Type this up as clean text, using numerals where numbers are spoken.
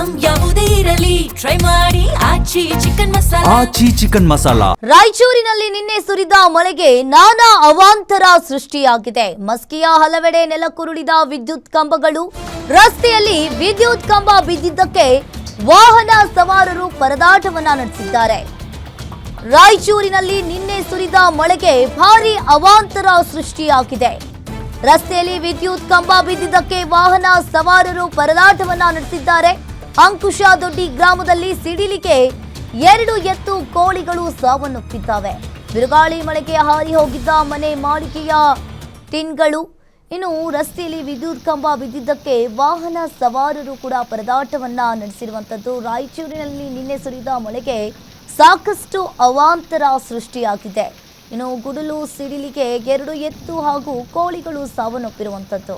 Item ಯಾವುದೇ ಇರಲಿ try ಮಾಡಿ ಆಚಿ ಚಿಕನ್ ಮಸಾಲಾ. ರಾಯಚೂರಿನಲ್ಲಿ ನಿನ್ನೆ ಸುರಿದ ಮಳೆಗೆ ನಾನಾ ಅವಾಂತರ ಸೃಷ್ಟಿಯಾಗಿದೆ. ಮಸ್ಕಿಯ ಹಲವೆಡೆ ನೆಲಕ್ಕುರುಳಿದ ವಿದ್ಯುತ್ ಕಂಬಗಳು, ರಸ್ತೆಯಲ್ಲಿ ವಿದ್ಯುತ್ ಕಂಬ ಬಿದ್ದಿದ್ದಕ್ಕೆ ವಾಹನ ಸವಾರರು ಪರದಾಟವನ್ನ ನಡೆಸಿದ್ದಾರೆ. ರಾಯಚೂರಿನಲ್ಲಿ ನಿನ್ನೆ ಸುರಿದ ಮಳೆಗೆ ಭಾರೀ ಅವಾಂತರ ಸೃಷ್ಟಿಯಾಗಿದೆ. ರಸ್ತೆಯಲ್ಲಿ ವಿದ್ಯುತ್ ಕಂಬ ಬಿದ್ದಿದ್ದಕ್ಕೆ ವಾಹನ ಸವಾರರು ಪರದಾಟವನ್ನ ನಡೆಸಿದ್ದಾರೆ. ಅಂಕುಶದೊಡ್ಡಿ ಗ್ರಾಮದಲ್ಲಿ ಸಿಡಿಲಿಗೆ 2 ಎತ್ತು ಕೋಳಿಗಳು ಸಾವನ್ನಪ್ಪಿದ್ದಾವೆ. ಬಿರುಗಾಳಿ ಮಳೆಗೆ ಹಾರಿ ಹೋಗಿದ್ದ ಮನೆ ಮಾಳಿಗೆಯ ಟಿನ್ಗಳು. ಇನ್ನು ರಸ್ತೆಯಲ್ಲಿ ವಿದ್ಯುತ್ ಕಂಬ ಬಿದ್ದಿದ್ದಕ್ಕೆ ವಾಹನ ಸವಾರರು ಕೂಡ ಪರದಾಟವನ್ನ ನಡೆಸಿರುವಂಥದ್ದು. ರಾಯಚೂರಿನಲ್ಲಿ ನಿನ್ನೆ ಸುರಿದ ಮಳೆಗೆ ಸಾಕಷ್ಟು ಅವಾಂತರ ಸೃಷ್ಟಿಯಾಗಿದೆ. ಇನ್ನು ಗುಡುಲು ಸಿಡಿಲಿಗೆ 2 ಎತ್ತು ಹಾಗೂ ಕೋಳಿಗಳು ಸಾವನ್ನಪ್ಪಿರುವಂಥದ್ದು.